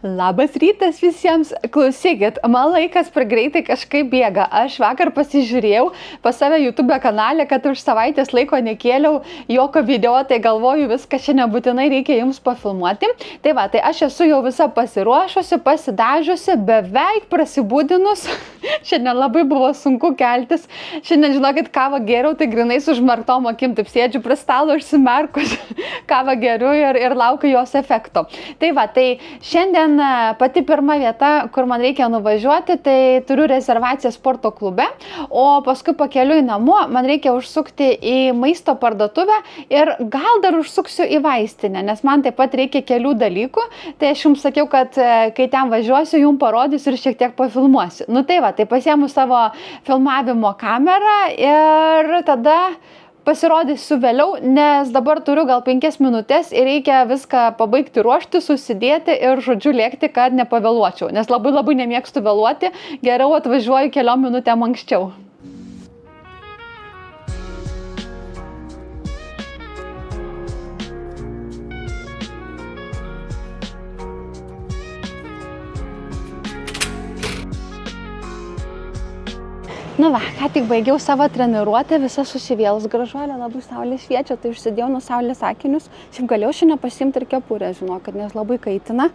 Labas rytas visiems. Klausykit, man laikas per greitai kažkaip bėga. Aš vakar pasižiūrėjau pas save YouTube kanale, kad už savaitės laiko nekėliau jokio video, tai galvoju, viską šiandien būtinai reikia jums pafilmuoti. Tai va, tai aš esu jau visa pasiruošusi, pasidažiusi, beveik prasibūdinus. Šiandien labai buvo sunku keltis. Šiandien, žinokit, kavą geriau, tai grinai su užmerktom akim, taip sėdžiu prie stalo užsimerkus, kavą geriu ir laukiu jos efekto. Tai va, tai šiandien pati pirma vieta, kur man reikia nuvažiuoti, tai turiu rezervaciją sporto klube, o paskui pakeliui namo man reikia užsukti į maisto parduotuvę ir gal dar užsuksiu į vaistinę, nes man taip pat reikia kelių dalykų. Tai aš jums sakiau, kad kai ten važiuosiu, jums parodysiu ir šiek tiek pafilmuosiu. Nu tai va, tai pasiėmu savo filmavimo kamerą ir tada pasirodysiu vėliau, nes dabar turiu gal 5 minutės ir reikia viską pabaigti ruošti, susidėti ir žodžiu lėkti, kad nepavėluočiau, nes labai nemėgstu vėluoti, geriau atvažiuoju keliom minutėm anksčiau. Nu va, ką tik baigiau savo treniruotę, visa susivėlus gražuolė, labai saulė šviečia, tai užsidėjau nuo saulės akinius. Šiaip galėjau šiandien pasiimti ir kepurę, žinokit, nes labai kaitina.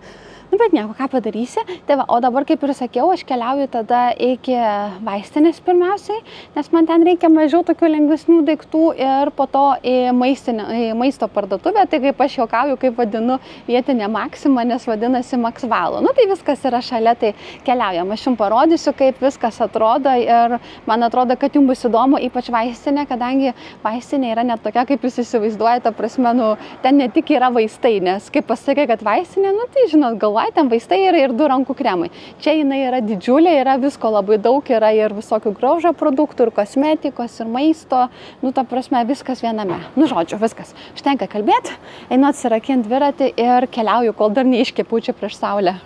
Nu, bet nieko, ką padarysi. Tai va, o dabar, kaip ir sakiau, aš keliauju tada iki vaistinės pirmiausiai, nes man ten reikia mažiau tokių lengvesnių daiktų ir po to į maisto parduotuvę, tai kaip aš juokauju, kaip vadinu vietinė Maxima, nes vadinasi Maxvalo. Nu, tai viskas yra šalia, tai keliaujam. Aš jums parodysiu, kaip viskas atrodo ir man atrodo, kad jums bus įdomu, ypač vaistinė, kadangi vaistinė yra net tokia, kaip jūs įsivaizduojate, prasme, nu, ten ne tik yra vaistai, nes kaip pasakė, kad vaistinė, nu, tai žinot, galvoju, ten vaistai yra ir 2 rankų kremai. Čia jinai yra didžiulė, yra visko labai daug, yra ir visokių grožio produktų, ir kosmetikos, ir maisto, nu, ta prasme, viskas viename. Nu, žodžiu, viskas. Užtenka kalbėti, einu atsirakinti dviratį ir keliauju, kol dar neiškepu čia prieš saulę.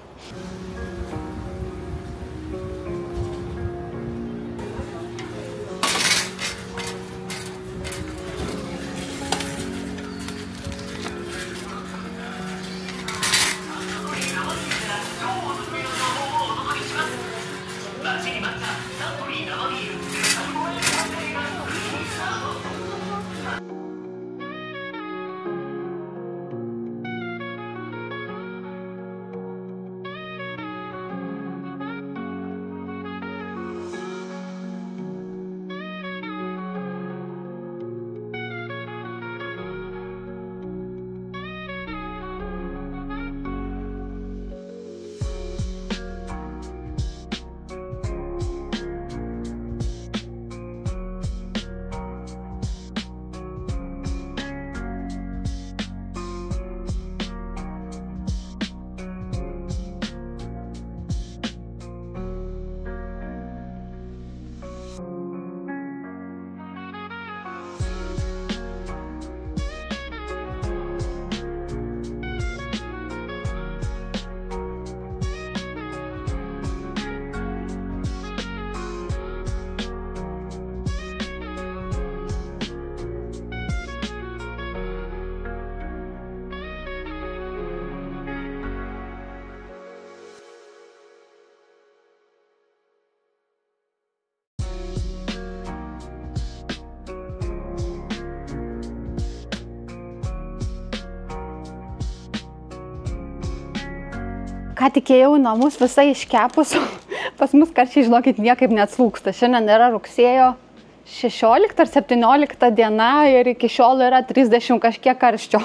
Ką tikėjau namus visai iškepus, pas mus karščiai, žinokit, niekaip neatslūksta. Šiandien yra rugsėjo 16 ar 17 diena ir iki šiol yra 30 kažkiek karščio.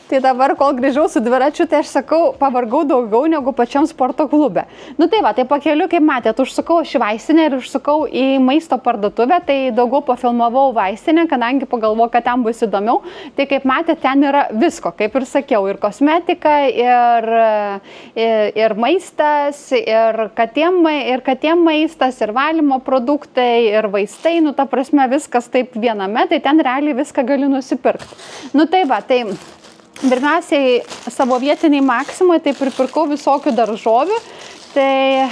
Tai dabar, kol grįžau su dviračiu, tai aš sakau, pavargau daugiau negu pačiam sporto klube. Nu tai va, tai pakeliu, kaip matėt, užsukau aš į vaistinę ir užsukau į maisto parduotuvę, tai daugiau pafilmavau vaistinę, kadangi pagalvojau, kad ten bus įdomiau. Tai kaip matėt, ten yra visko, kaip ir sakiau, ir kosmetika, ir maistas, ir katiem maistas, ir valymo produktai, ir vaistai, nu ta prasme viskas taip viename, tai ten realiai viską gali nusipirkti. Nu tai va, tai pirmiausiai savo vietiniai Maximoje tai pripirkau visokių daržovių. Tai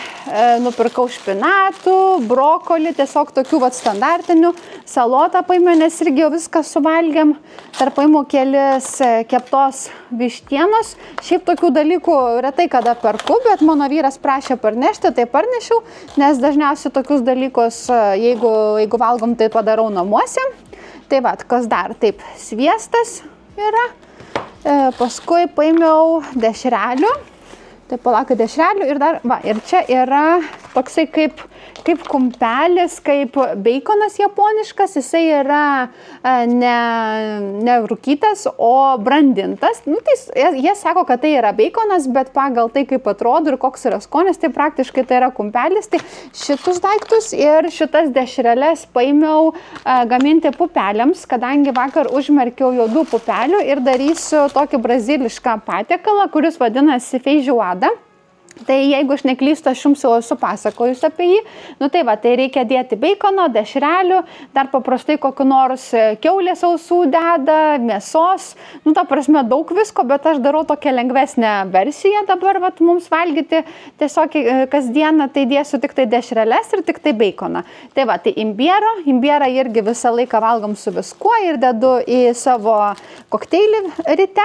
nupirkau špinatų, brokolį, tiesiog tokių standartinių, salotą paėmiau, nes irgi jau viską suvalgėm, dar paėmiau kelis keptos vištienos. Šiaip tokių dalykų retai kada perku, bet mano vyras prašė parnešti, tai parnešiau, nes dažniausiai tokius dalykus, jeigu valgom, tai padarau namuose. Tai va, kas dar? Taip, sviestas yra, paskui paėmiau dešrelių. Tai palaukiu dešrelių ir dar, va, ir čia yra toksai kaip kumpelis, kaip beikonas japoniškas, jisai yra ne rūkytas, o brandintas. Nu, tai jie sako, kad tai yra beikonas, bet pagal tai, kaip atrodo ir koks yra skonis, tai praktiškai tai yra kumpelis. Tai šitus daiktus ir šitas dešreles paėmiau gaminti pupelėms, kadangi vakar užmerkiau juodų pupelių ir darysiu tokį brazilišką patiekalą, kuris vadinasi feijoada. Tai jeigu aš neklystu, aš jums jau esu pasakojus apie jį. Nu tai va, tai reikia dėti beikono, dešrelių, dar paprastai kokiu nors kiaulės ausų deda, mėsos. Nu ta prasme daug visko, bet aš darau tokią lengvesnę versiją dabar vat, mums valgyti. Tiesiog kasdieną tai dėsiu tik tai dešreles ir tik tai beikoną. Tai va, tai imbierą irgi visą laiką valgom su viskuo ir dedu į savo kokteilį ryte.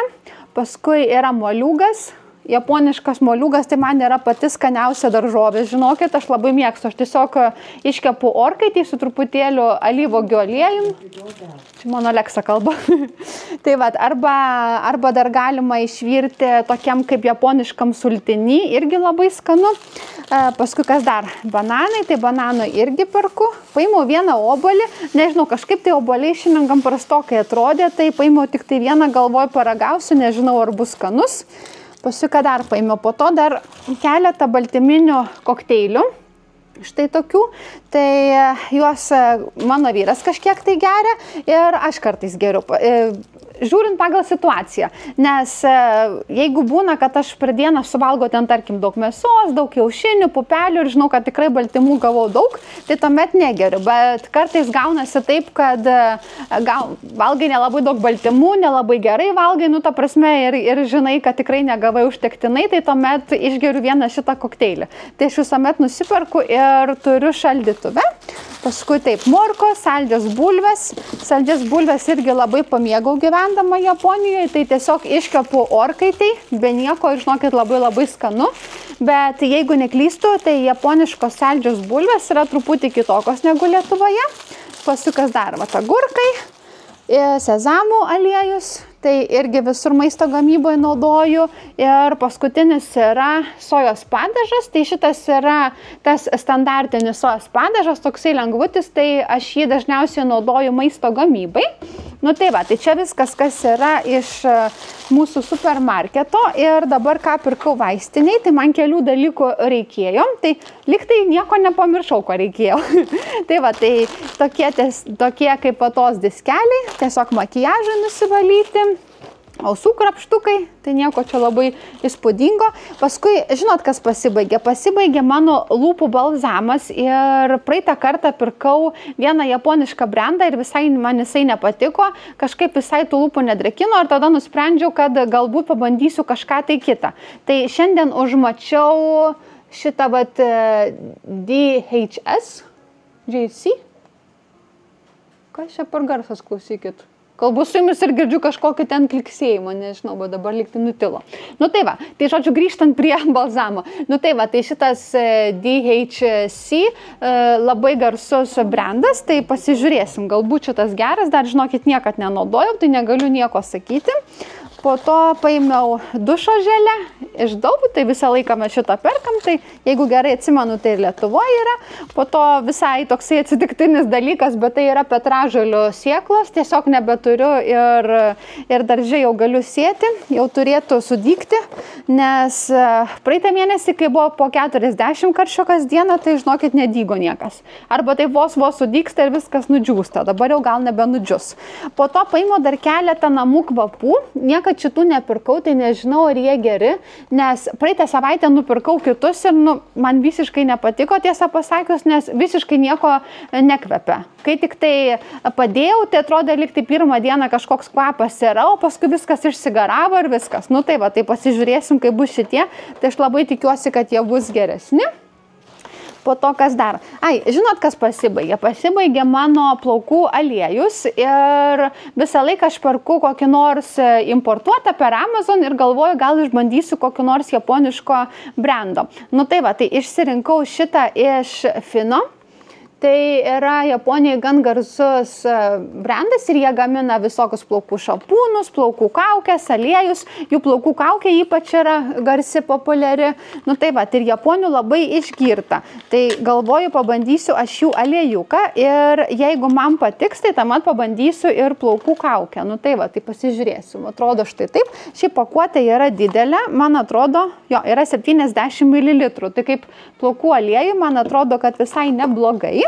Paskui yra moliūgas. Japoniškas moliūgas, tai man yra pati skaniausia daržovė, žinokit, aš labai mėgstu, aš tiesiog iškepu orkaitį su truputėliu alyvuogių aliejum. Čia mano Leksa kalba. Tai va, arba dar galima išvirti tokiam kaip japoniškam sultinį, irgi labai skanu. Paskui kas dar? Bananai, tai bananų irgi perku. Paėmiau vieną obuolį, nežinau, kažkaip tai obuoliai šiandien prastokai atrodė, tai paėmiau tik tai vieną, galvoju paragausiu, nežinau ar bus skanus. Paskui ką dar paėmiau, po to dar keletą baltyminių kokteilių, štai tokių, tai juos mano vyras kažkiek tai geria ir aš kartais geriu, žiūrint pagal situaciją, nes jeigu būna, kad aš per dieną suvalgau ten, tarkim, daug mėsos, daug kiaušinių, pupelių ir žinau, kad tikrai baltymų gavau daug, tai tuomet negeriu, bet kartais gaunasi taip, kad valgai nelabai daug baltymų, nelabai gerai valgai, nu ta prasme ir žinai, kad tikrai negavai užtektinai, tai tuomet išgeriu vieną šitą kokteilį. Tai aš visuomet nusiperku ir turiu šaldytuve. Paskui taip, morkos, saldžios bulvės irgi labai pamėgau gyvendama Japonijoje, tai tiesiog iškepu orkaitį, be nieko ir žinokit labai skanu, bet jeigu neklystu, tai japoniškos saldžios bulvės yra truputį kitokios negu Lietuvoje. Paskui kas dar, va, agurkai, sezamų aliejus, tai irgi visur maisto gamyboje naudoju ir paskutinis yra sojos padažas, tai šitas yra tas standartinis sojos padažas, toksai lengvutis, tai aš jį dažniausiai naudoju maisto gamybai. Nu tai va, tai čia viskas, kas yra iš mūsų supermarketo ir dabar ką pirkau vaistiniai, tai man kelių dalykų reikėjo, tai liktai nieko nepamiršau, ko reikėjo. Tai va, tai tokie kaip patos diskeliai, tiesiog makiažai nusivalyti. Ausų krapštukai, tai nieko čia labai įspūdingo. Paskui, žinot, kas pasibaigė? Pasibaigė mano lūpų balzamas ir praeitą kartą pirkau vieną japonišką brandą ir visai man jisai nepatiko. Kažkaip visai tų lūpų nedrėkino ir tada nusprendžiau, kad galbūt pabandysiu kažką tai kitą. Tai šiandien užmačiau šitą vat DHS, JC. Kas čia per garsas, klausykit? Kalbu su jumis ir girdžiu kažkokį ten kliksėjimą, nežinau, bet dabar likti nutilo. Nu tai va, tai žodžiu grįžtant prie balzamo. Nu tai va, tai šitas DHC labai garsus brandas, tai pasižiūrėsim, galbūt šitas geras, dar žinokit, niekad nenaudojau, tai negaliu nieko sakyti. Po to paėmiau dušo želę iš Daubų, tai visą laiką mes šitą perkam, tai jeigu gerai atsimenu, tai ir Lietuvoje yra. Po to visai toksai atsitiktinis dalykas, bet tai yra petražolių sėklos, tiesiog nebeturiu ir darže jau galiu sėti, jau turėtų sudygti, nes praeitą mėnesį, kai buvo po 40 karščio kasdieną, tai žinokit, nedygo niekas. Arba tai vos sudygsta ir viskas nudžiūsta, dabar jau gal nebenudžius. Po to paėmiau dar keletą namų kvapų, niekas niekad šitų nepirkau, tai nežinau, ar jie geri, nes praeitą savaitę nupirkau kitus ir man visiškai nepatiko, tiesą pasakius, nes visiškai nieko nekvepia. Kai tik tai padėjau, tai atrodė lyg tai pirmą dieną kažkoks kvapas yra, o paskui viskas išsigaravo ir viskas. Nu tai va, tai pasižiūrėsim, kaip bus šitie, tai aš labai tikiuosi, kad jie bus geresni. Po to kas dar? Žinot, kas pasibaigė? Pasibaigė mano plaukų aliejus ir visą laiką aš perku kokį nors importuotą per Amazon ir galvoju, gal išbandysiu kokį nors japoniško brando. Nu tai va, tai išsirinkau šitą iš Fino. Tai yra Japonijai gan garsus brandas ir jie gamina visokius plaukų šampūnus, plaukų kaukės, aliejus. Jų plaukų kaukė ypač yra garsi, populiari. Nu tai va, ir Japonių labai išgirta. Tai galvoju, pabandysiu aš jų aliejuką ir jeigu man patiks, tai tuomet pabandysiu ir plaukų kaukę. Nu tai va, tai pasižiūrėsim. Atrodo štai taip. Ši pakuotė yra didelė, man atrodo, jo, yra 70 ml. Tai kaip plaukų aliejų, man atrodo, kad visai neblogai.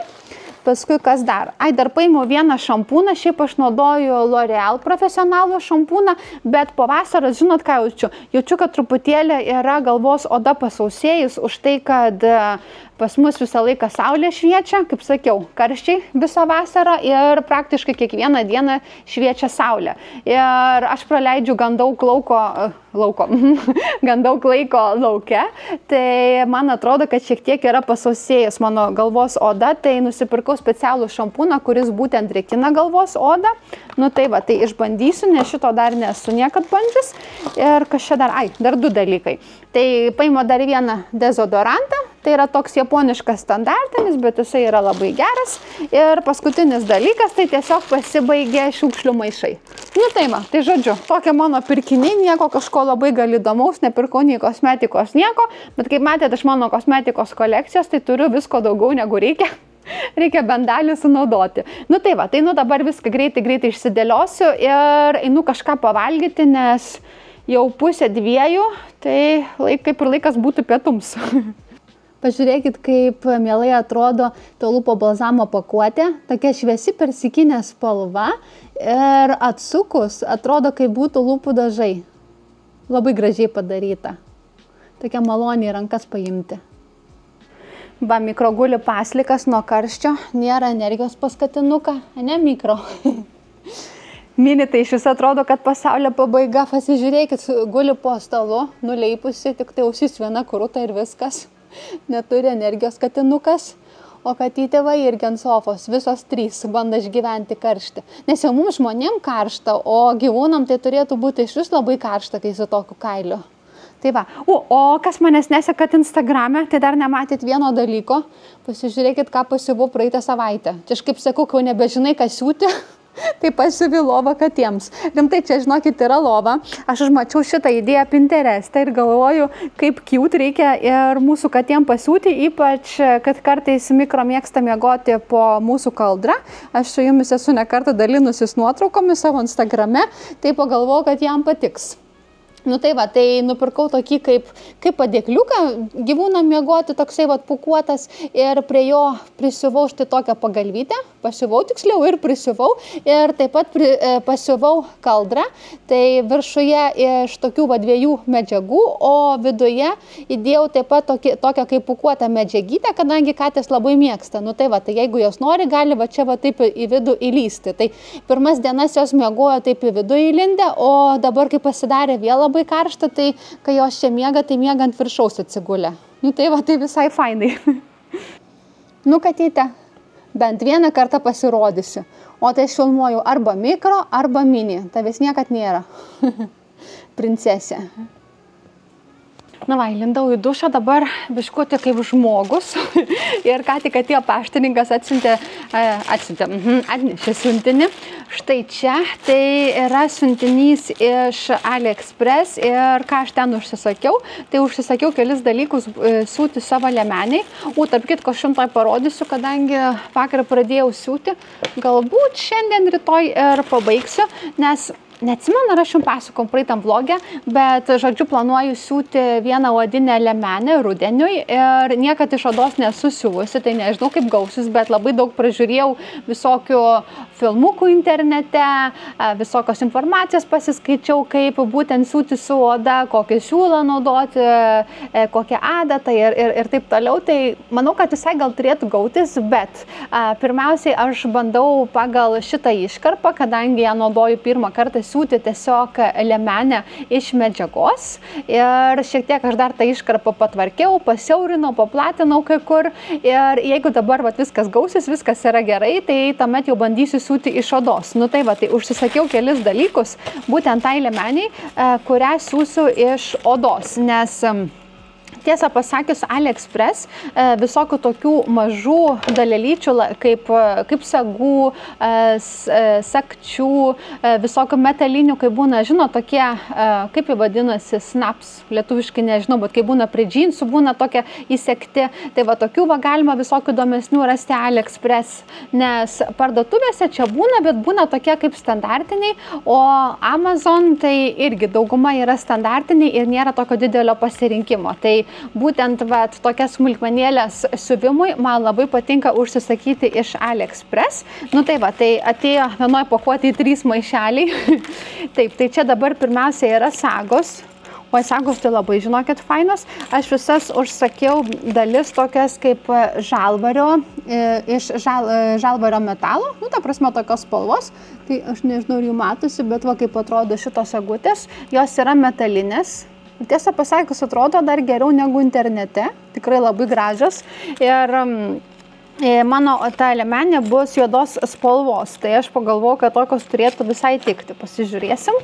Paskui kas dar? Dar paėmiau vieną šampūną, šiaip aš naudoju L'Oreal profesionalų šampūną, bet po vasaros, žinot ką jaučiu? Jaučiu, kad truputėlį yra galvos oda pasausėjus už tai, kad pas mus visą laiką saulė šviečia, kaip sakiau, karščiai visą vasarą ir praktiškai kiekvieną dieną šviečia saulė. Ir aš praleidžiu gan daug gan daug laiko lauke, tai man atrodo, kad šiek tiek yra pasausėjus mano galvos oda, tai nusipirkau specialų šampūną, kuris būtent drėkina galvos odą. Nu tai va, tai išbandysiu, nes šito dar nesu niekad bandžius. Ir kas čia dar? Dar du dalykai. Tai paėmiau dar vieną dezodorantą, tai yra toks japoniškas standartinis, bet jisai yra labai geras. Ir paskutinis dalykas, tai tiesiog pasibaigė šiukšlių maišai. Nu tai va, tai žodžiu, tokie mano pirkiniai, nieko kažko labai gal įdomaus, nepirkau nei kosmetikos nieko, bet kaip matėte iš mano kosmetikos kolekcijos, tai turiu visko daugiau negu reikia. Reikia bent dalį sunaudoti. Nu tai va, tai dabar viską greitai išsidėliosiu ir einu kažką pavalgyti, nes jau 1:30, tai kaip ir laikas būtų pietums. Pažiūrėkit, kaip mielai atrodo to lūpų balzamo pakuotė. Tokia šviesi persikinė spalva ir atsukus atrodo, kaip būtų lūpų dažai. Labai gražiai padaryta. Tokia maloniai rankas paimti. Va, mikro guli paslikas nuo karščio, nėra energijos paskatinuką, ne mikro. Mini, tai iš viso atrodo, kad pasaulio pabaiga, pasižiūrėkit, guli po stalu, nuleipusi, tik tai ausis viena krūta ir viskas. Neturi energijos katinukas, o katytė va irgi ant sofos, visos 3 bando išgyventi karštį. Nes jau mums žmonėm karšta, o gyvūnam tai turėtų būti iš vis labai karšta, kai su tokiu kailiu. Tai va, o kas manęs nesekat Instagrame, tai dar nematėt vieno dalyko, pasižiūrėkit, ką pasiuvau praeitą savaitę. Čia aš kaip sakau, kai nebežinai, ką siūti, tai pasiuvi lovą katėms. Rimtai, čia žinokit, yra lova. Aš užmačiau šitą idėją Pinterest'e ir galvoju, kaip cute reikia ir mūsų katėm pasiūti, ypač, kad kartais mikro mėgsta miegoti po mūsų kaldrą. Aš su jumis esu ne kartą dalinusis nuotraukomis savo Instagrame, tai pagalvojau, kad jam patiks. Nu tai va, tai nupirkau tokį kaip padėkliuką gyvūną miegoti, toksai va pūkuotas ir prie jo prisiuvau štai tokią pagalvytę, pasiuvau tiksliau ir prisiuvau ir taip pat pasiuvau kaldrą, tai viršuje iš tokių va 2 medžiagų, o viduje įdėjau taip pat tokią kaip pūkuotą medžiagytę, kadangi katės labai mėgsta. Nu tai va, tai jeigu jos nori, gali va čia va taip į vidų įlysti. Tai pirmas dienas jos miegojo taip į vidų įlindę, o dabar kai pasidarė vėl labai karšta, tai kai jos čia miega, tai miega ant viršaus atsigulę. Nu tai va, tai visai fainai. Nu katyte, bent vieną kartą pasirodysiu. O tai aš filmuoju arba mikro, arba mini. Tavęs niekad nėra. Princesė. Na va, lindau į dušą dabar biškutį kaip žmogus ir ką tik atėjo paštininkas atnešė siuntinį. Štai čia tai yra siuntinys iš AliExpress ir ką aš ten užsisakiau, tai užsisakiau kelis dalykus siūti savo liemeniai. Tarp kitko aš jums parodysiu, kadangi vakar pradėjau siūti, galbūt šiandien rytoj ir pabaigsiu, nes neatsimenu, ar aš jums pasakojau praeitam vlogę, bet, žodžiu, planuoju siūti vieną odinę liemenę rudeniui ir niekad iš odos nesu siuvusi, tai nežinau kaip gausis, bet labai daug pražiūrėjau visokių filmukų internete, visokios informacijos pasiskaičiau, kaip būtent siūti su oda, kokį siūlą naudoti, kokią adatą ir taip toliau. Tai manau, kad visai gal turėtų gautis, bet pirmiausiai aš bandau pagal šitą iškarpą, kadangi ją naudoju pirmą kartą, siūti tiesiog liemenę iš medžiagos ir šiek tiek aš dar tą iškarpą patvarkiau, pasiaurinau, paplatinau kai kur ir jeigu dabar viskas gausis, viskas yra gerai, tai tuomet jau bandysiu siūti iš odos. Nu tai tai užsisakiau kelis dalykus, būtent tai liemeniai, kurią siūsiu iš odos, nes tiesą pasakius, AliExpress visokių tokių mažų dalelyčių, kaip sagų, sagčių, visokių metalinių, kai būna, žinot, tokie, kaip jį vadinasi, snaps, lietuviškai nežinau, bet kai būna prie džinsų, būna tokie įsekti, tai tokių galima visokių įdomesnių rasti AliExpress, nes parduotuvėse čia būna, bet būna tokie kaip standartiniai, o Amazon tai irgi dauguma yra standartiniai ir nėra tokio didelio pasirinkimo. Tai būtent tokias smulkmenėlės siuvimui man labai patinka užsisakyti iš AliExpress. Nu tai tai atėjo vienoj pakuotėj 3 maišeliai. Taip, tai čia dabar pirmiausia yra sagos. O sagos tai labai, žinokit, fainos. Aš visas užsakiau dalis tokias kaip žalvario, iš žalvario metalo, nu ta prasme tokios spalvos. Tai aš nežinau, ar jų matosi, bet kaip atrodo šitos sagutės. Jos yra metalinės. Tiesą pasakius, atrodo dar geriau negu internete, tikrai labai gražios ir mano ta liemenė bus juodos spalvos, tai aš pagalvoju, kad tokios turėtų visai tikti, pasižiūrėsim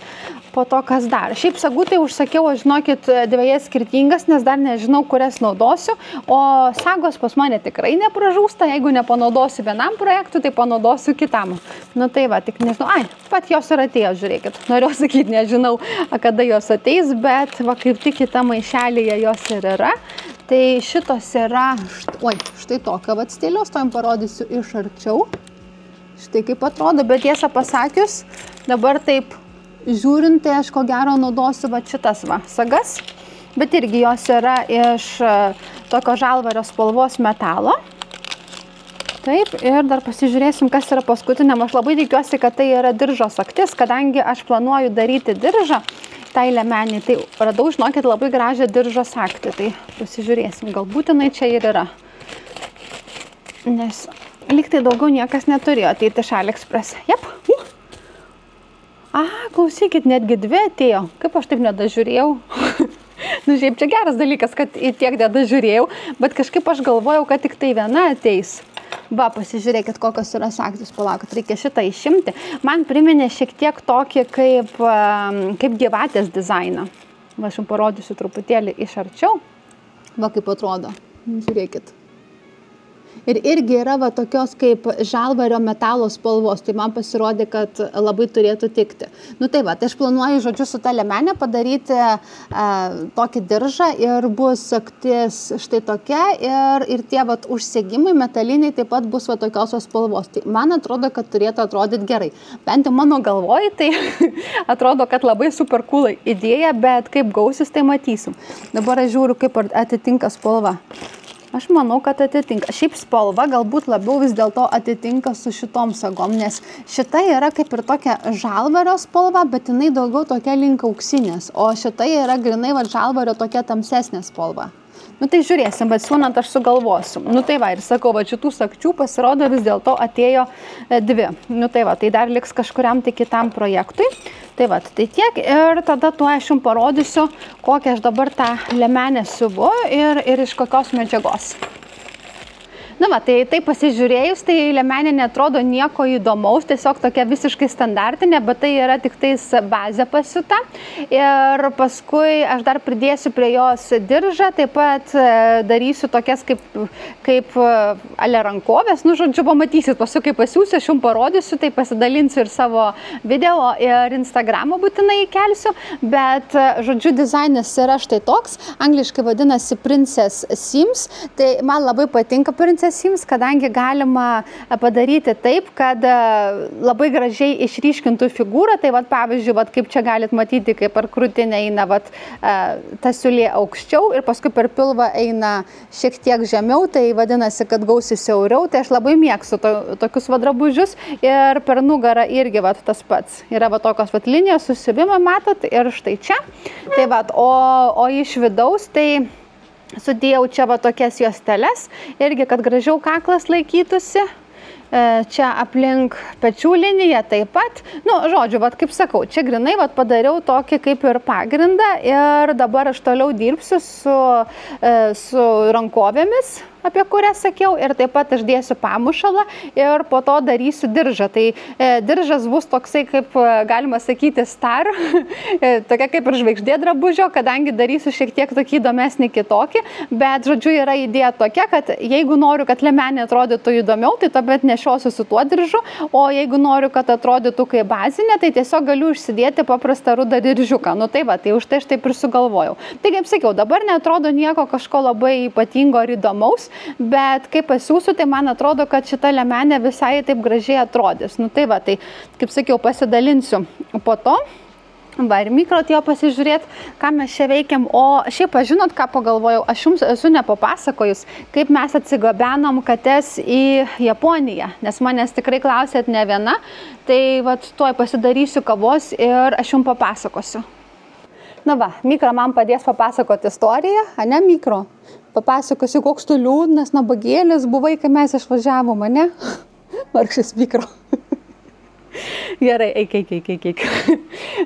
po to, kas dar. Šiaip sagų tai užsakiau, žinokit, 2 skirtingas, nes dar nežinau, kurias naudosiu, o sagos pas mane tikrai nepražūsta, jeigu nepanaudosiu vienam projektui, tai panaudosiu kitam. Nu tai tik nežinau, pat jos ir atėjo, žiūrėkit, noriu sakyti, nežinau, kada jos ateis, bet kaip tik kita maišelėje jos ir yra. Tai šitos yra, štai tokia stiliaus, to jums parodysiu iš arčiau. Štai kaip atrodo, bet tiesą pasakius, dabar taip žiūrint, tai aš ko gero naudosiu šitas sagas, bet irgi jos yra iš tokio žalvario spalvos metalo. Taip, ir dar pasižiūrėsim, kas yra paskutiniam. Aš labai tikiuosi, kad tai yra diržo sagtis, kadangi aš planuoju daryti diržą tai liemenį. Tai radau, žinokit, labai gražią diržo sagtį. Tai pasižiūrėsim, galbūt jinai čia ir yra. Nes lyg tai daugiau niekas neturėjo ateiti iš AliExpress. Jep. Klausykit, netgi 2 atėjo. Kaip aš taip nedažiūrėjau? Nu, šiaip čia geras dalykas, kad į tiek nedažiūrėjau, bet kažkaip aš galvojau, kad tik tai viena ateis. Pasižiūrėkit, kokios yra sagtys, palaukit, reikia šitą išimti. Man priminė šiek tiek tokį kaip gyvatės dizainą. Aš jums parodysiu truputėlį iš arčiau. Kaip atrodo, žiūrėkit. Ir irgi yra tokios kaip žalvario metalo spalvos, tai man pasirodė, kad labai turėtų tikti. Nu tai aš planuoju, žodžiu, su ta liemenė padaryti tokį diržą ir bus sagtis štai tokia ir tie užsegimai metaliniai taip pat bus tokios spalvos. Tai man atrodo, kad turėtų atrodyti gerai. Bent jau mano galvoj, tai atrodo, kad labai super cool idėja, bet kaip gausis, tai matysim. Dabar aš žiūriu, kaip atitinka spalva. Aš manau, kad atitinka. Šiaip spalva galbūt labiau vis dėlto atitinka su šitom sagom, nes šita yra kaip ir tokia žalvario spalva, bet jinai daugiau tokia link auksinės, o šita yra grinai žalvario tokia tamsesnė spalva. Nu tai žiūrėsim, bet siūnant aš sugalvosiu. Nu tai ir sakau, šitų sagčių pasirodo vis dėlto atėjo 2. Nu tai tai dar liks kažkuriam tai kitam projektui. Tai tai tiek ir tada aš jums parodysiu, kokią aš dabar tą liemenę siuvu ir iš kokios medžiagos. Na tai pasižiūrėjus, tai liemenė netrodo nieko įdomaus, tiesiog tokia visiškai standartinė, bet tai yra tik tais bazė pasiūta. Ir paskui aš dar pridėsiu prie jos diržą, taip pat darysiu tokias kaip ale rankovės. Nu, žodžiu, pamatysit, paskui kai pasiūsiu, aš jums parodysiu, tai pasidalinsiu ir savo video ir Instagramą būtinai įkelsiu. Bet, žodžiu, dizainas yra štai toks, angliškai vadinasi Princess Seams. Tai man labai patinka Princess pasiims, kadangi galima padaryti taip, kad labai gražiai išryškintų figūrą. Tai vat, pavyzdžiui, vat, kaip čia galit matyti, kaip per krūtinę eina vat, ta siūlė aukščiau ir paskui per pilvą eina šiek tiek žemiau, tai vadinasi, kad gausi siauriau. Tai aš labai mėgstu tokius va drabužius ir per nugarą irgi vat, tas pats. Yra va, tokios vat, linijos susivimai, matot, ir štai čia. Tai vat, o iš vidaus tai sudėjau čia va tokias juosteles, irgi, kad gražiau kaklas laikytųsi. Čia aplink pečių liniją taip pat. Nu, žodžiu, vat, kaip sakau, čia grinai vat, padariau tokį kaip ir pagrindą ir dabar aš toliau dirbsiu su rankovėmis, apie kurią sakiau, ir taip pat aš dėsiu pamušalą ir po to darysiu diržą. Tai diržas bus toksai, kaip galima sakyti, star, tokia kaip ir žvaigždė drabužio, kadangi darysiu šiek tiek tokį įdomesnį kitokį, bet, žodžiu, yra idėja tokia, kad jeigu noriu, kad liemenė atrodytų įdomiau, tai tuomet nešiosiu su tuo diržu, o jeigu noriu, kad atrodytų kaip bazinė, tai tiesiog galiu užsidėti paprastą rudą diržiuką. Nu tai va, tai už tai aš taip ir sugalvojau. Tai kaip sakiau, dabar neatrodo nieko kažko labai ypatingo ar įdomaus, bet kai pasiūsiu, tai man atrodo, kad šita liemenė visai taip gražiai atrodys. Nu tai va, tai kaip sakiau, pasidalinsiu po to. Va, ir mikro atėjo pasižiūrėti, ką mes čia veikiam. O šiaip, žinot, ką pagalvojau, aš jums esu nepapasakojus, kaip mes atsigabenom kates į Japoniją, nes manęs tikrai klausėt ne viena, tai va, tuoj pasidarysiu kavos ir aš jums papasakosiu. Na va, Mikro man padės papasakoti istoriją, ane Mikro? Papasakosiu, koks tu liūdnas nabagėlis buvai, kai mes išvažiavom, ane? Vargšas Mikro. Gerai, eik.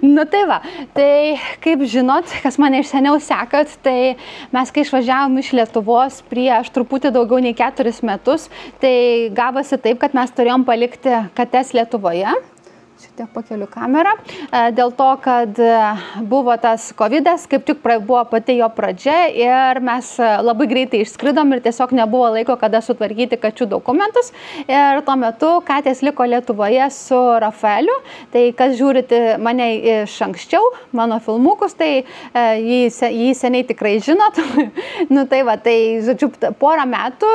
Nu tai va, tai kaip žinot, kas mane iš seniau sekat, tai mes kai išvažiavom iš Lietuvos prieš truputį daugiau nei 4 metus, tai gavosi taip, kad mes turėjom palikti kates Lietuvoje. Šitiek pakeliu kamerą, dėl to, kad buvo tas COVID-as, kaip tik buvo pati jo pradžia ir mes labai greitai išskridom ir tiesiog nebuvo laiko, kada sutvarkyti kačių dokumentus. Ir tuo metu katės liko Lietuvoje su Rafaeliu, tai kas žiūrite mane iš anksčiau, mano filmukus, tai jį seniai tikrai žinot. Nu tai va, tai žodžiu, porą metų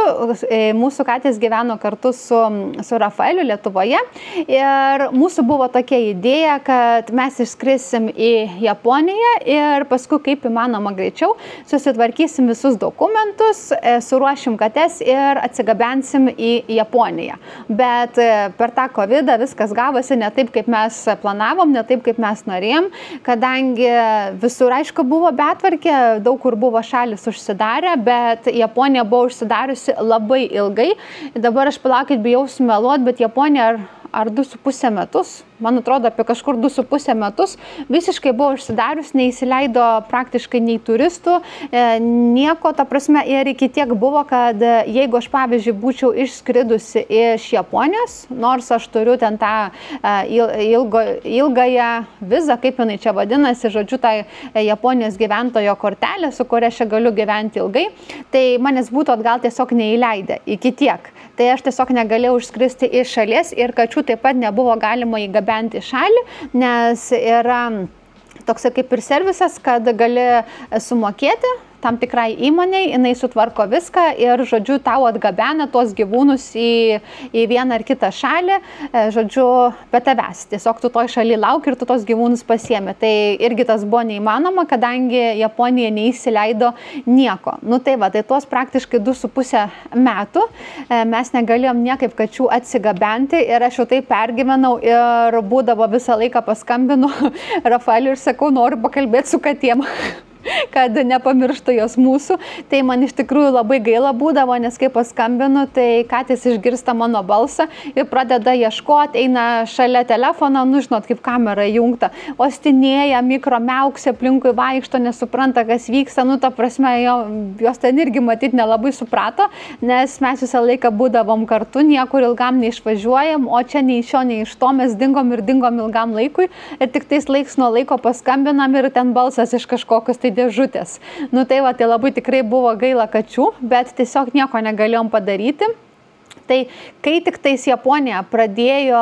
mūsų katės gyveno kartu su Rafaeliu Lietuvoje ir mūsų buvo tokia idėja, kad mes išskrisim į Japoniją ir paskui kaip įmanoma greičiau susitvarkysim visus dokumentus, suruošim kates ir atsigabensim į Japoniją. Bet per tą COVID-ą viskas gavosi ne taip, kaip mes planavom, ne taip, kaip mes norėjom, kadangi visur, aišku, buvo betvarkė, daug kur buvo šalis užsidarę, bet Japonija buvo užsidariusi labai ilgai. Dabar aš palaukit, bijau sumeluot, bet Japonija ar 2,5 metus, man atrodo apie kažkur 2,5 metus, visiškai buvo užsidarius, neįsileido praktiškai nei turistų, nieko, ta prasme, ir iki tiek buvo, kad jeigu aš, pavyzdžiui, būčiau išskridusi iš Japonijos, nors aš turiu ten tą ilgąją vizą, kaip jinai čia vadinasi, žodžiu, tai Japonijos gyventojo kortelė, su kuria aš galiu gyventi ilgai, tai manęs būtų atgal tiesiog neįleidę, iki tiek. Tai aš tiesiog negalėjau išskristi iš šalies ir kačių taip pat nebuvo galima įgabenti į šalį, nes yra toks kaip ir servisas, kad gali sumokėti tam tikrai įmoniai, jinai sutvarko viską ir, žodžiu, tau atgabena tuos gyvūnus į vieną ar kitą šalį, žodžiu, be tavęs. Tiesiog tu toj šaly lauki ir tu tos gyvūnus pasiemi. Tai irgi tas buvo neįmanoma, kadangi Japonija neįsileido nieko. Nu tai va, tai tuos praktiškai 2,5 metų mes negalėjom niekaip kačių atsigabenti ir aš jau taip pergyvenau ir būdavo visą laiką paskambinu Rafaeliui ir sakau, noriu pakalbėti su katėm. Kad nepamirštų jos mūsų. Tai man iš tikrųjų labai gaila būdavo, nes kai paskambinu, tai katės išgirsta mano balsą ir pradeda ieškoti, eina šalia telefono, nu žinot, kaip kamera įjungta, ostinėja, Mikro miauksi, aplinkui vaikšto, nesupranta, kas vyksta, nu ta prasme, jos ten irgi matyti nelabai suprato, nes mes visą laiką būdavom kartu, niekur ilgam neišvažiuojam, o čia nei iš šio, nei iš to mes dingom ilgam laikui ir tik tais laiks nuo laiko paskambinam ir ten balsas iš kažkokios tai dėžutės. Nu tai va, tai labai tikrai buvo gaila kačių, bet tiesiog nieko negalėjom padaryti. Tai kai tik tais Japonija pradėjo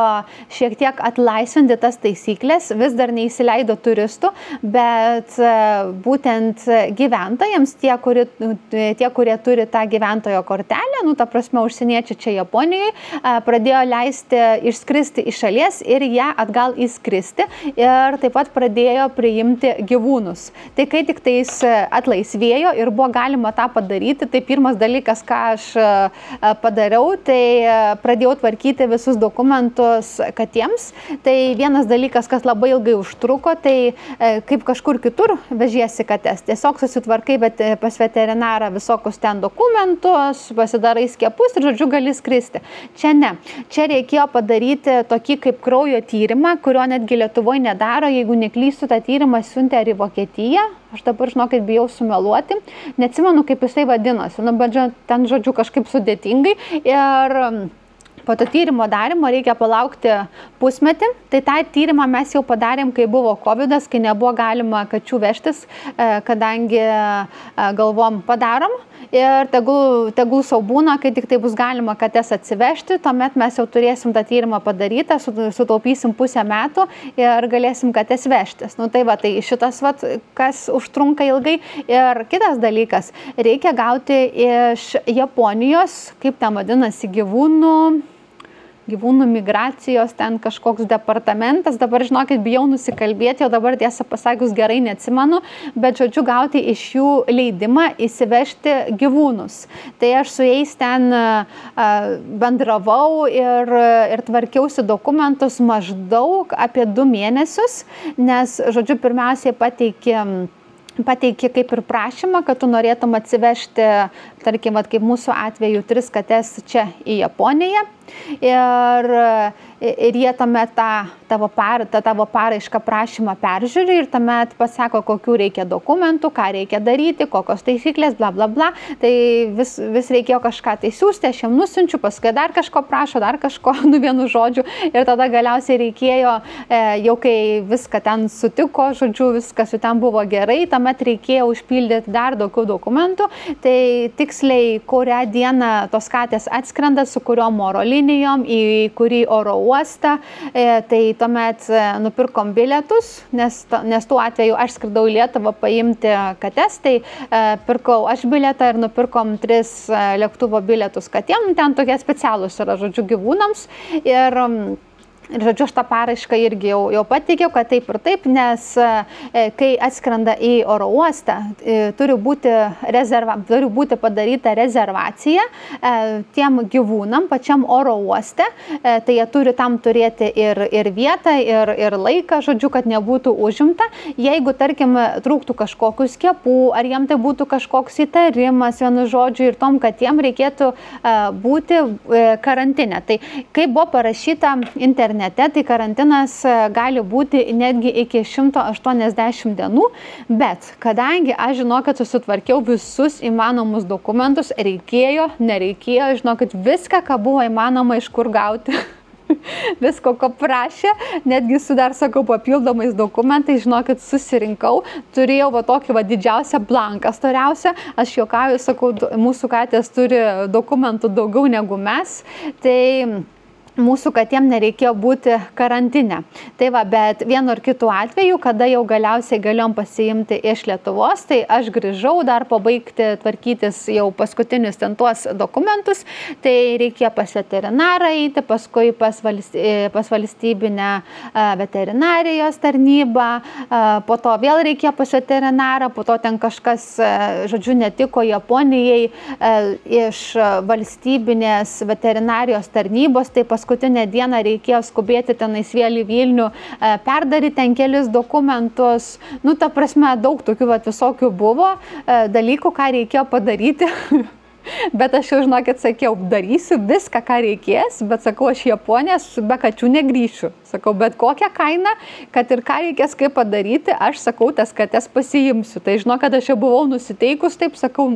šiek tiek atlaisvinti tas taisyklės, vis dar neįsileido turistų, bet būtent gyventojams, tie, kurie turi tą gyventojo kortelę, ta prasme užsieniečiai čia Japonijoje, pradėjo leisti išskristi iš šalies ir ją atgal įskristi ir taip pat pradėjo priimti gyvūnus. Tai kai tik tais atlaisvėjo ir buvo galima tą padaryti, tai pirmas dalykas, ką aš padariau, tai pradėjau tvarkyti visus dokumentus katėms. Tai vienas dalykas, kas labai ilgai užtruko, tai kaip kažkur kitur vežiesi kates. Tiesiog susitvarkai pas veterinarą visokius ten dokumentus, pasidarai skiepus ir, žodžiu, gali skristi. Čia ne. Čia reikėjo padaryti tokį kaip kraujo tyrimą, kurio netgi Lietuvoje nedaro. Jeigu neklystu, tą tyrimą siuntė ar į Vokietiją. Aš dabar, žinokit, bijau sumeluoti. Neatsimenu, kaip jisai vadinosi. Bet ten, žodžiu, kažkaip sudėtingai. Ir po to tyrimo darimo reikia palaukti pusmetį. Tai tą tyrimą mes jau padarėm, kai buvo COVID-as, kai nebuvo galima kačių vežtis, kadangi galvom padarom. Ir tegul sau būna, kai tik tai bus galima kates atsivežti, tuomet mes jau turėsim tą tyrimą padarytą, sutaupysim pusę metų ir galėsim kates vežtis. Tai va, tai šitas, kas užtrunka ilgai. Ir kitas dalykas, reikia gauti iš Japonijos, kaip ten vadinasi, gyvūnų migracijos, ten kažkoks departamentas, dabar, žinokit, bijau nusikalbėti, o dabar tiesą pasakius gerai neatsimenu, bet, žodžiu, gauti iš jų leidimą įsivežti gyvūnus. Tai aš su jais ten bendravau ir tvarkiausi dokumentus maždaug apie 2 mėnesius, nes, žodžiu, pirmiausiai pateiki kaip ir prašymą, kad tu norėtum atsivežti, tarkim, kaip mūsų atveju, 3 kates čia į Japoniją. Ir jie tuomet tavo paraišką prašymą peržiūri ir tuomet pasako, kokių reikia dokumentų, ką reikia daryti, kokios taisyklės, bla bla bla. Tai vis reikėjo kažką tai siūsti, aš jam nusiunčiu, paskui dar kažko prašo, dar kažko, vienu žodžiu. Ir tada galiausiai reikėjo, jau kai viską ten sutiko, žodžiu, viskas jau ten buvo gerai, tuomet reikėjo užpildyti dar daugiau dokumentų. Tai tiksliai, kurią dieną tos katės atskrenda, su kuriom oro linijom, į kurį oro uostą, tai tuomet nupirkom bilietus, nes tuo atveju aš skridau į Lietuvą paimti kates, tai pirkau aš bilietą ir nupirkom 3 lėktuvo bilietus katėm, ten tokie specialūs yra, žodžiu, gyvūnams. Ir, žodžiu, aš tą paraišką irgi jau pateikiau, kad taip ir taip, nes kai atskrenda į oro uostą, turi būti padaryta rezervacija tiem gyvūnam pačiam oro uoste, tai jie turi tam turėti ir vietą, ir laiką, žodžiu, kad nebūtų užimta. Jeigu, tarkim, trūktų kažkokių skiepų, ar jiem tai būtų kažkoks įtarimas, vienu žodžiu, ir tom, kad jiem reikėtų būti karantine. Tai kaip buvo parašyta internete, tai karantinas gali būti netgi iki 180 dienų, bet kadangi aš žinokit susitvarkiau visus įmanomus dokumentus, nereikėjo, žinokit viską, ką buvo įmanoma iš kur gauti. Visko, ko prašė, netgi su dar, sakau, papildomais dokumentais, žinokit, susirinkau, turėjau tokį didžiausią blanką storiausią, aš juokauju, sakau, mūsų katės turi dokumentų daugiau negu mes, tai mūsų katėm nereikėjo būti karantine. Tai va, bet vienu ar kitu atveju, kada jau galiausiai galėjom pasiimti iš Lietuvos, tai aš grįžau dar pabaigti tvarkytis jau paskutinius ten tuos dokumentus, tai reikėjo pas veterinarą eiti, paskui pas valstybinę veterinarijos tarnybą, po to vėl reikėjo pas veterinarą, po to ten kažkas, žodžiu, netiko Japonijai iš valstybinės veterinarijos tarnybos, tai paskutinę dieną reikėjo skubėti tenais vėl į Vilnių, perdaryti ten kelis dokumentus. Ta prasme, daug tokių visokių buvo dalykų, ką reikėjo padaryti. Bet aš jau, žinokit, sakiau, darysiu viską, ką reikės, bet sakau, aš Japonės be kačių negrįšiu. Sakau, bet kokią kainą, kad ir ką reikės kaip padaryti, aš sakau, tas kates pasiimsiu. Tai žinau, kad aš jau buvau nusiteikus, taip sakau,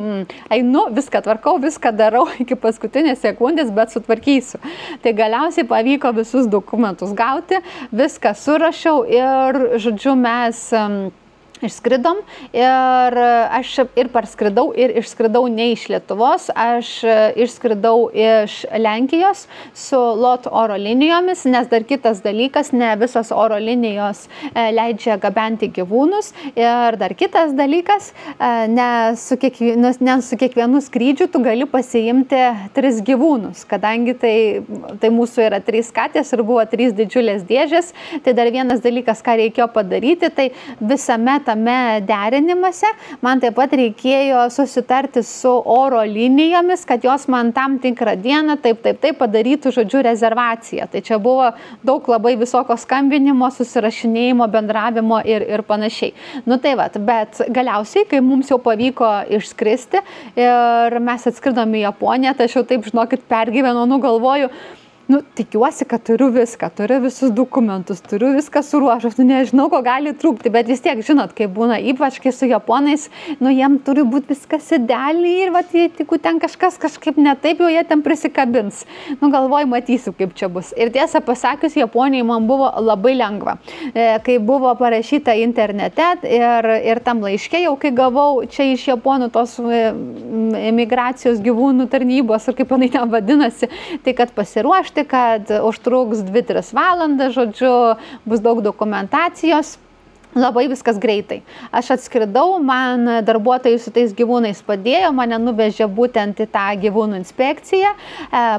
einu, viską tvarkau, viską darau iki paskutinės sekundės, bet sutvarkysiu. Tai galiausiai pavyko visus dokumentus gauti, viską surašiau ir, žodžiu, mes Išskridom ir aš ir parskridau, ir išskridau ne iš Lietuvos, aš išskridau iš Lenkijos su LOT oro linijomis, nes dar kitas dalykas, ne visos oro linijos leidžia gabenti gyvūnus ir dar kitas dalykas, ne su kiekvienu skrydžiu tu gali pasiimti 3 gyvūnus, kadangi tai mūsų yra 3 katės ir buvo 3 didžiulės dėžės, tai dar vienas dalykas, ką reikėjo padaryti, tai visame tame derinimuose man taip pat reikėjo susitarti su oro linijomis, kad jos man tam tikrą dieną taip padarytų, žodžiu, rezervaciją. Tai čia buvo daug labai visokio skambinimo, susirašinėjimo, bendravimo ir panašiai. Nu tai vat, bet galiausiai, kai mums jau pavyko išskristi ir mes atskridom į Japoniją, tai aš jau taip, žinokit, pergyvenau, galvoju, tikiuosi, kad turiu viską, turiu visus dokumentus, turiu viską suruošęs, nežinau, ko gali trūkti, bet vis tiek, žinot, kai būna, ypač kai su japonais, jiem turi būti viskas idealiai ir jeigu ten kažkaip ne taip, jau jie ten prisikabins. Galvoju, matysiu, kaip čia bus. Ir tiesą pasakius, Japonijai man buvo labai lengva. Kai buvo parašyta internete ir tam laiške, jau kai gavau čia iš Japonų tos emigracijos gyvūnų tarnybos, ar kaip panai ten vadinasi, tai kad pasiruošti, kad užtruks 2-3 valandas, žodžiu, bus daug dokumentacijos. Labai viskas greitai. Aš atskridau, man darbuotojai su tais gyvūnais padėjo, mane nuvežė būtent į tą gyvūnų inspekciją,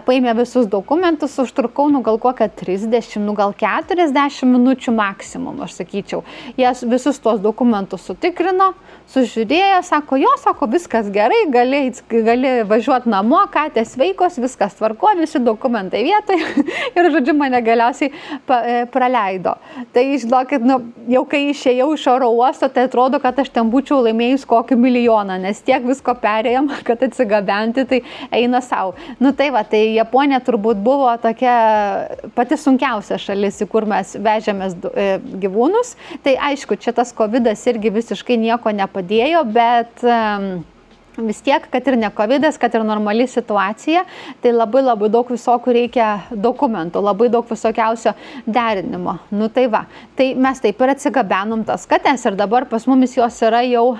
paėmė visus dokumentus, užtrukau, gal kokią 30, gal 40 minučių maksimum, aš sakyčiau. Jie visus tuos dokumentus sutikrino, sužiūrėjo, sako, viskas gerai, gali važiuoti namo, katės sveikos, viskas tvarko, visi dokumentai vietoj ir, žodžiu, mane galiausiai praleido. Tai, žinokit, jau kai išėjau iš oro uosto, tai atrodo, kad aš ten būčiau laimėjus kokį milijoną, nes tiek visko perėjom, kad atsigabenti, tai eina savo. Tai va, tai Japonija turbūt buvo tokia pati sunkiausia šalis, į kur mes vežėmės gyvūnus. Tai aišku, čia tas covidas irgi visiškai nieko nepadėjo, bet vis tiek, kad ir ne covidas, kad ir normali situacija, tai labai daug visokių reikia dokumentų, labai daug visokiausio derinimo. Tai va, tai mes taip ir atsigabenom tas kates ir dabar pas mumis jos yra jau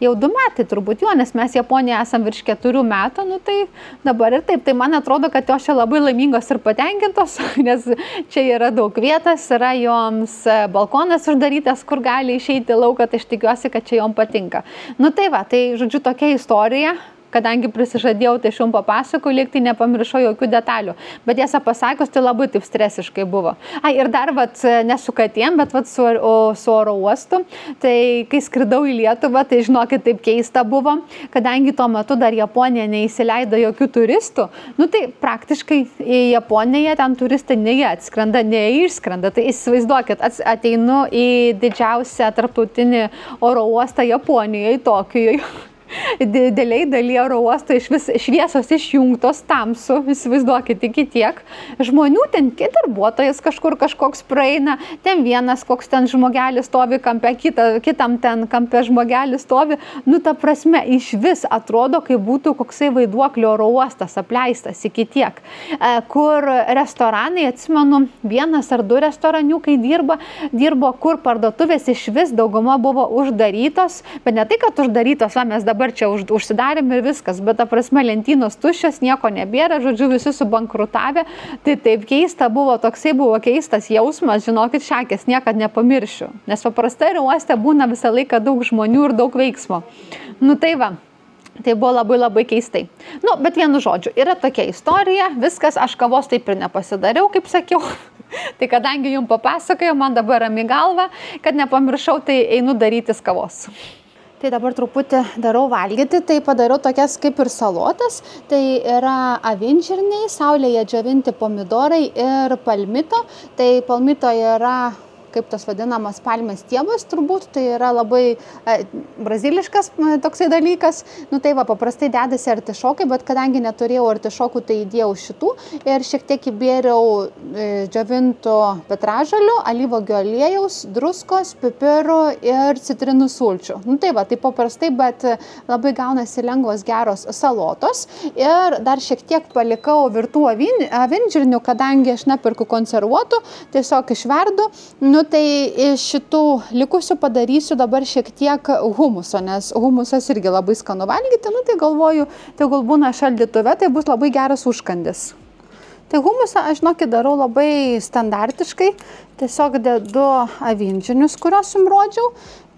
2 metai turbūt nes mes Japonijoje esam virš 4 metų, tai dabar ir taip. Tai man atrodo, kad jos čia labai laimingos ir patenkintos, nes čia yra daug vietos, yra joms balkonas uždarytas, kur gali išeiti į lauką, tai aš tikiuosi, kad čia jom patinka. Tai va, tai žodžiu tokia istorija. Kadangi prisižadėjau, tai šum papasakau, lyg tai nepamiršau jokių detalių. Bet tiesą pasakius, tai labai taip stresiškai buvo. Ir dar, ne su katėm, bet su oro uostu. Tai kai skridau į Lietuvą, tai žinokit, taip keista buvo, kadangi tuo metu dar Japonija neįsileido jokių turistų. Tai praktiškai į Japoniją ten turistai neatskrenda, neišskrenda. Tai įsivaizduokit, ateinu į didžiausią tarptautinį oro uostą Japonijoje, Tokijoje. Dideliai daly oro uosto šviesos išjungtos, tamsu, įsivaizduokit, iki tiek. Žmonių ten darbuotojas kažkoks praeina, ten vienas koks ten žmogelis stovi kampe, kitam ten kampe žmogelis stovi. Ta prasme, iš vis atrodo, kaip būtų koksai vaiduoklio oro uostas apleistas iki tiek. Kur restoranai, atsimenu, 1 ar 2 restoraniukai dirbo, kur parduotuvės iš vis dauguma buvo uždarytos, bet ne tai, kad uždarytos, mes dabar čia užsidarėm ir viskas, bet ta prasme lentynos tuščios, nieko nebėra, žodžiu, visi subankrutavę, tai taip keista buvo, toksai buvo keistas jausmas, žinokit, šakės niekad nepamiršiu, nes paprastai uoste būna visą laiką daug žmonių ir daug veiksmo. Tai va. Tai buvo labai keistai. Bet vienu žodžiu, yra tokia istorija, viskas, aš kavos taip ir nepasidariau, kaip sakiau. Tai kadangi jums papasakojau, man dabar rami galva, kad nepamiršau, tai einu darytis kavos. Tai dabar truputį darau valgyti, tai padariau tokias kaip ir salotas. Tai yra avinžirniai, saulėje džiovinti pomidorai ir palmito. Tai palmito yra kaip tas vadinamas palmės stiebas, turbūt, tai yra labai braziliškas toksai dalykas. Tai va, paprastai dedasi artišokai, bet kadangi neturėjau artišokų, tai įdėjau šitų ir šiek tiek įbėriau džiovintų petražalių, alyvuogių aliejaus, druskos, pipirų ir citrinų sulčių. Tai va, tai paprastai, bet labai gaunasi lengvos geros salotos. Ir dar šiek tiek palikau virtų avinžirnių, kadangi aš nepirku konservuotų, tiesiog išverdu. Nu, tai iš šitų likusių padarysiu dabar šiek tiek humuso, nes humusas irgi labai skanu valgyti, nu, tai galvoju, tegul būna šaldytuve, tai bus labai geras užkandis. Tai humusą aš, žinokit, darau labai standartiškai, tiesiog dedu avinžinius, kuriuos jums rodžiau,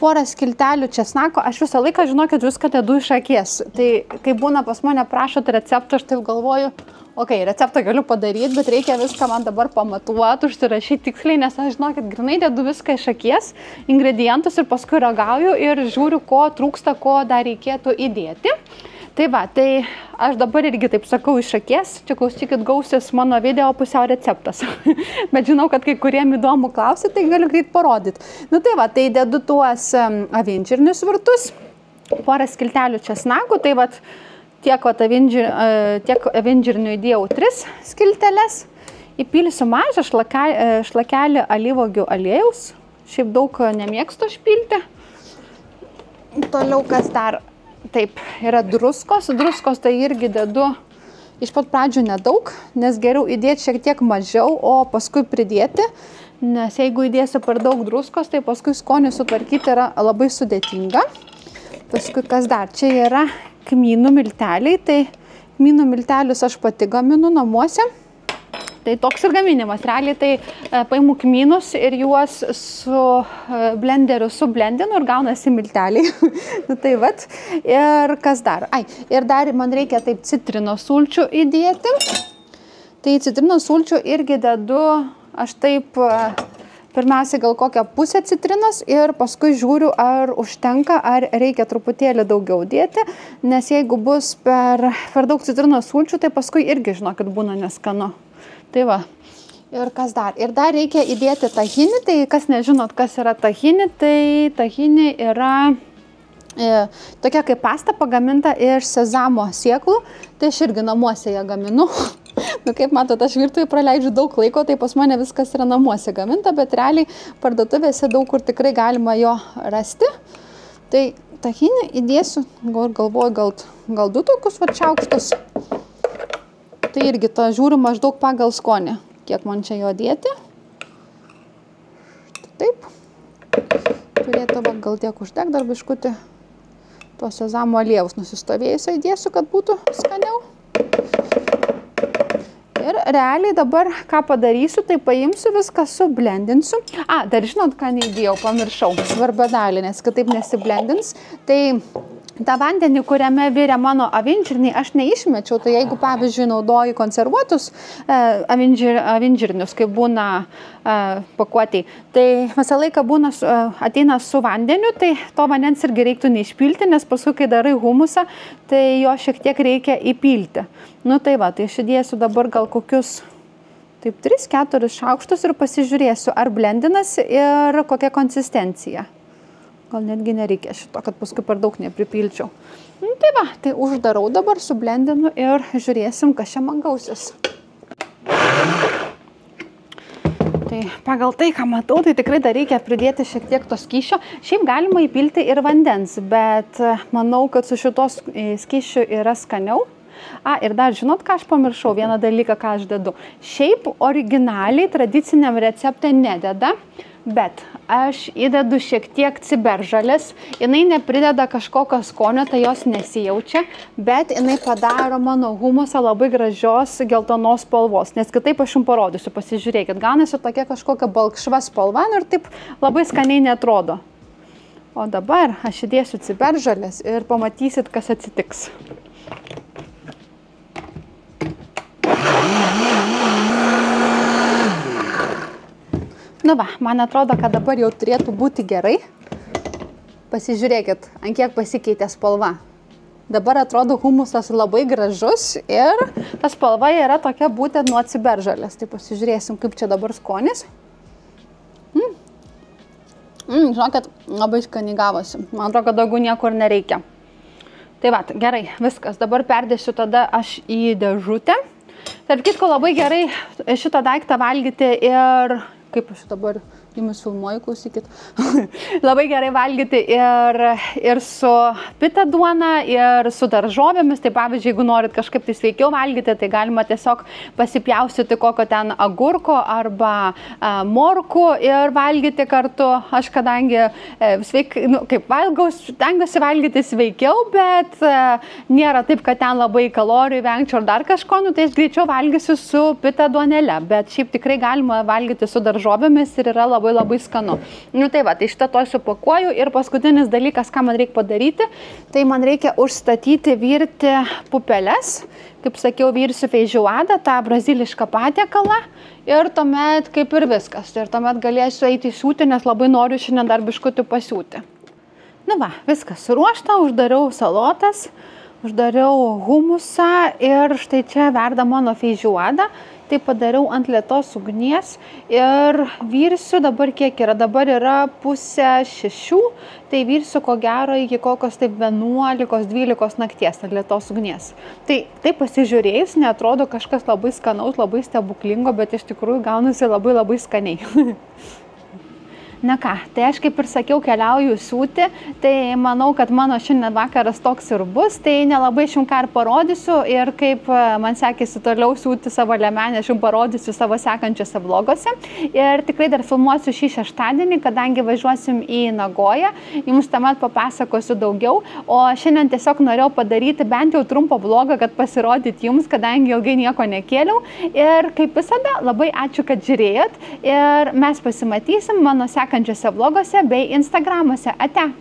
porą skiltelių česnako, aš visą laiką, žinokit, viską dedu iš akies. Tai kai būna pas mane prašot receptą, aš taip galvoju, okei, receptą galiu padaryti, bet reikia viską man dabar pamatuoti, užsirašyti tiksliai, nes aš, žinokit, grinai dedu viską iš akies, ingredientus ir paskui ragauju ir žiūriu, ko trūksta, ko dar reikėtų įdėti. Tai va, tai aš dabar irgi taip sakau iš akies, čia klausykit, gausis mano video pusiau receptas. Bet žinau, kad kai kuriem įdomu klausyti, tai galiu greit parodyti. Nu tai va, tai dedu tuos avinžirnius virtus, porą skiltelių česnakų, tai va, tiek avinžirnių įdėjau 3 skilteles, įpilsiu mažą šlakelį alyvuogių aliejaus, šiaip daug nemėgstu išpilti. Toliau kas dar? Taip, yra druskos tai irgi dedu iš pat pradžių nedaug, nes geriau įdėti šiek tiek mažiau, o paskui pridėti, nes jeigu įdėsiu per daug druskos, tai paskui skonį sutvarkyti yra labai sudėtinga. Paskui kas dar? Čia yra kmynų milteliai, tai kmynų miltelius aš pati gaminu namuose. Tai toks ir gaminimas. Realiai tai paimu kmynus ir juos su blenderiu sublendinu ir gaunasi milteliai. Tai vat. Ir kas dar? Ir dar man reikia taip citrinos sulčių įdėti. Tai citrinos sulčių irgi dedu, aš taip pirmiausia gal kokią pusę citrinos ir paskui žiūriu, ar užtenka, ar reikia truputėlį daugiau dėti, nes jeigu bus per daug citrinos sulčių, tai paskui irgi, žinokit, būna neskanu. Tai va. Ir kas dar? Ir dar reikia įdėti tahinį, tai kas nežinot, kas yra tahinį, tai tahinį yra tokia kaip pasta pagaminta iš sezamo sėklų, tai aš irgi namuose ją gaminu. Nu, kaip matot, aš virtuvėje praleidžiu daug laiko, tai pas mane viskas yra namuose gaminta, bet realiai parduotuvėse daug kur tikrai galima jo rasti. Tai tahinį įdėsiu, galvoju, gal 2 tokius šaukštus. Tai irgi to žiūriu maždaug pagal skonį, kiek man čia jo dėti. Taip. Turėtų gal tiek užtek dar biškutį to sezamo aliejaus nusistovėjusio įdėsiu, kad būtų skaniau. Ir realiai dabar ką padarysiu, tai paimsiu viską, sublendinsiu. Dar žinot, ką neįdėjau, pamiršau, svarbą dalį, nes kitaip nesiblendins. Tai tą vandenį, kuriame virė mano avinžirniai, aš neišmečiau, tai jeigu, pavyzdžiui, naudoju konservuotus avinžirnius, kaip būna pakuotėj, tai visą laiką ateina su vandeniu, tai to vandens irgi reiktų neišpilti, nes paskui, kai darai humusą, tai jo šiek tiek reikia įpilti. Nu tai va, tai aš įdėsiu dabar gal kokius 3-4 šaukštus ir pasižiūrėsiu, ar blendinasi ir kokia konsistencija. Gal netgi nereikia šito, kad paskui per daug nepripilčiau. Nu, tai va, tai uždarau dabar, sublendinu ir žiūrėsim, kas čia man gausis. Tai pagal tai, ką matau, tai tikrai dar reikia pridėti šiek tiek to skysčio. Šiaip galima įpilti ir vandens, bet manau, kad su šitos skysčiu yra skaniau. Ir dar žinot, ką aš pamiršau, vieną dalyką, ką aš dedu. Šiaip originaliai tradiciniam recepte nededa, bet aš įdedu šiek tiek ciberžalės, jinai neprideda kažkokio skonio, tai jos nesijaučia, bet jinai padaro mano humusą labai gražios geltonos spalvos, nes kitaip aš jums parodysiu, pasižiūrėkit, gaunasi tokia kažkokia balkšva spalva ir taip labai skaniai neatrodo. O dabar aš įdėsiu ciberžalės ir pamatysit, kas atsitiks. Nu va, man atrodo, kad dabar jau turėtų būti gerai. Pasižiūrėkit, ant kiek pasikeitė spalva. Dabar atrodo humusas labai gražus ir ta spalva yra tokia būtent nuo ciberžalės. Tai pasižiūrėsim, kaip čia dabar skonis. Žinokit, labai skaniai gavosi. Man atrodo, kad daugiau niekur nereikia. Tai va, gerai, viskas. Dabar perdėsiu tada aš į dėžutę. Tarp kitko, labai gerai šitą daiktą valgyti ir kaip aš dabar Jumis filmuoju, klausykit. Labai gerai valgyti ir su pita duona, ir su daržovėmis. Tai pavyzdžiui, jeigu norit kažkaip tai sveikiau valgyti, tai galima tiesiog pasipjaustyti kokio ten agurko arba morkų ir valgyti kartu. Aš kadangi kaip valgau, stengiuosi valgyti sveikiau, bet nėra taip, kad ten labai kalorijų vengčiau ar dar kažko, tai aš greičiau valgysiu su pita duonele. Bet šiaip tikrai galima valgyti su daržovėmis ir yra labai skanu. Tai va, tai šitą to supakuoju ir paskutinis dalykas, ką man reikia padaryti, tai man reikia užstatyti virti pupeles. Kaip sakiau, virsiu feijoadą, tą brazilišką patiekalą ir tuomet kaip ir viskas. Ir tuomet galėsiu eiti siūti, nes labai noriu šiandien dar biškutį pasiūti. Va, viskas suruošta, uždariau salotas, uždariau humusą ir štai čia verda mano feijoadą. Tai padariau ant lėtos ugnies ir virsiu dabar kiek yra. Dabar yra 5:30, tai virsiu ko gero iki kokios taip 11-12 nakties ant lėtos ugnies. Tai pasižiūrėjus, neatrodo kažkas labai skanaus, labai stebuklingo, bet iš tikrųjų gaunasi labai skaniai. Na ką, tai aš kaip ir sakiau, keliauju siūti, tai manau, kad mano šiandien vakaras toks ir bus, tai nelabai aš jums ką ir parodysiu ir kaip man sekėsi toliau siūti savo liemenę, aš jums parodysiu savo sekančiose vloguose. Ir tikrai dar filmuosiu šį šeštadienį, kadangi važiuosim į Nagoją, jums tuomet papasakosiu daugiau, o šiandien tiesiog norėjau padaryti bent jau trumpą vlogą, kad pasirodyti jums, kadangi ilgai nieko nekėliau. Ir kaip visada, labai ačiū, kad žiūrėjot ir mes pasimatysim mano sekančiose vloguose bei Instagramuose. Ate!